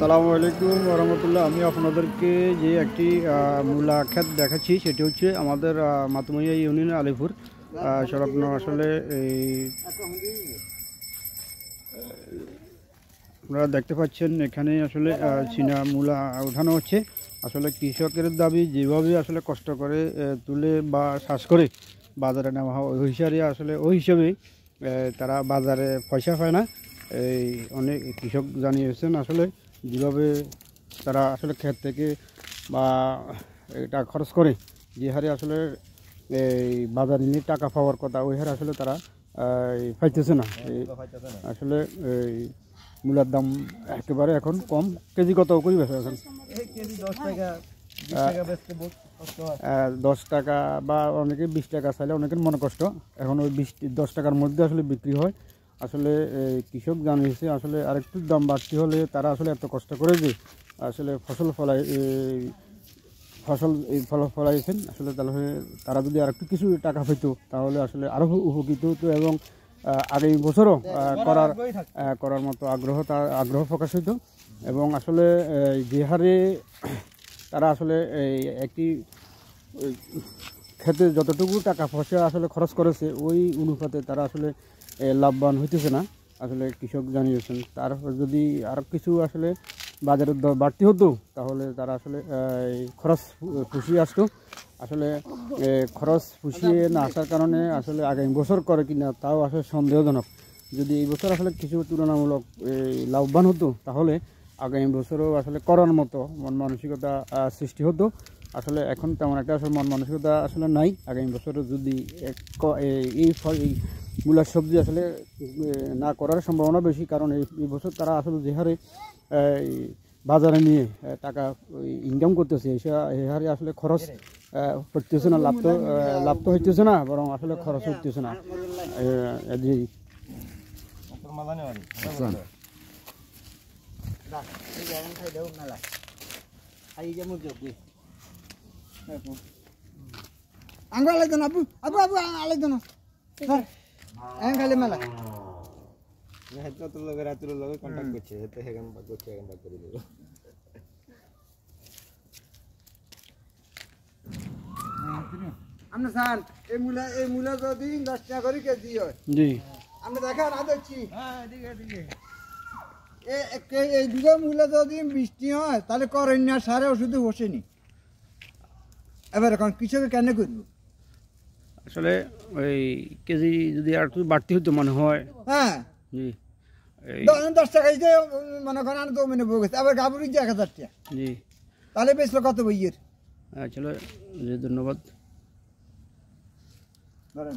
আসসালামু আলাইকুম রহমতুল্লাহ। আমি আপনাদেরকে যে একটি মূলা ক্ষেত দেখাচ্ছি সেটি হচ্ছে আমাদের মাতুমাইয়া ইউনিয়ন আলিপুর সংলগ্ন। আসলে এই আপনারা দেখতে পাচ্ছেন এখানে আসলে চীনা মূলা উঠানো হচ্ছে। আসলে কৃষকের দাবি যেভাবে আসলে কষ্ট করে তুলে বা চাষ করে বাজারে নেওয়া হয় ওই হিসাবে তারা বাজারে পয়সা পায় না। এই অনেক কৃষক জানিয়েছেন আসলে যেভাবে তারা আসলে ক্ষেত থেকে বা এটা খরচ করে যে হারে আসলে এই বাজারে নিয়ে টাকা পাওয়ার কথা ওই হারে আসলে তারা পাইতেছে না। আসলে এই মূলার দাম একেবারে এখন কম। কেজি কত করে বেচা এখন? 10 টাকা বা অনেকে 20 টাকা চাইলে অনেকের মনে কষ্ট। এখন ওই 10 টাকার মধ্যে আসলে বিক্রি হয়। আসলে কৃষক জানিয়েছে আসলে আরেকটু দাম বাড়তি হলে তারা আসলে এত কষ্ট করে যে আসলে ফসল ফলাইছেন আসলে তাহলে তারা যদি আরেকটু কিছু টাকা পেত তাহলে আসলে আরও উপকৃত হতো এবং আগামী বছরও করার মতো আগ্রহ প্রকাশ হইতো। এবং আসলে যে হারে তারা আসলে একটি ক্ষেত্রে যতটুকু টাকা পয়সা আসলে খরচ করেছে ওই অনুপাতে তারা আসলে লাভবান হইতেছে না। আসলে কৃষক জানিয়েছেন তার যদি আরও কিছু আসলে বাজারের দর বাড়তি হতো তাহলে তারা আসলে খরচ পুষিয়ে আসতো। আসলে খরচ পুষিয়ে না আসার কারণে আসলে আগামী বছর করে কিনা তাও আসলে সন্দেহজনক। যদি এই বছর আসলে কিছু তুলনামূলক লাভবান হতো তাহলে আগামী বছরও আসলে করার মতো মন মানসিকতা সৃষ্টি হতো। আসলে এখন তেমন একটা আসলে মন মানসিকতা আসলে নাই। আগামী বছরও যদি এই মূলার সবজি আসলে না করার সম্ভাবনা বেশি, কারণ এই বছর তারা আসলে যে হারে বাজারে নিয়ে টাকা ইনকাম করতেছে এই হারে আসলে খরচ করতেছে না। লাভ তো হইতেছে না, বরং আসলে খরচ হইতেছে না। খালি মেলা আমরা স্যার এই মূলা যদি 10 টাকা করে কেজি হয়। জি আমরা দেখেন দেখছি এই দুটো মূলা যদি বৃষ্টি হয় তাহলে করেন না, সারে ওষুধে বসেনি। এবার এখন কৃষকে কেন করবো? আসলে ওই কেজি যদি আর একটু বাড়তি হতো মনে হয়। হ্যাঁ জি 10 টাকা মনে করেন তো মনে বউ গেছে, আবার গাবুরি 1000 টাকা। জি তাহলে বেচলো কত বইয়ের? চলো জি ধন্যবাদ। ধরেন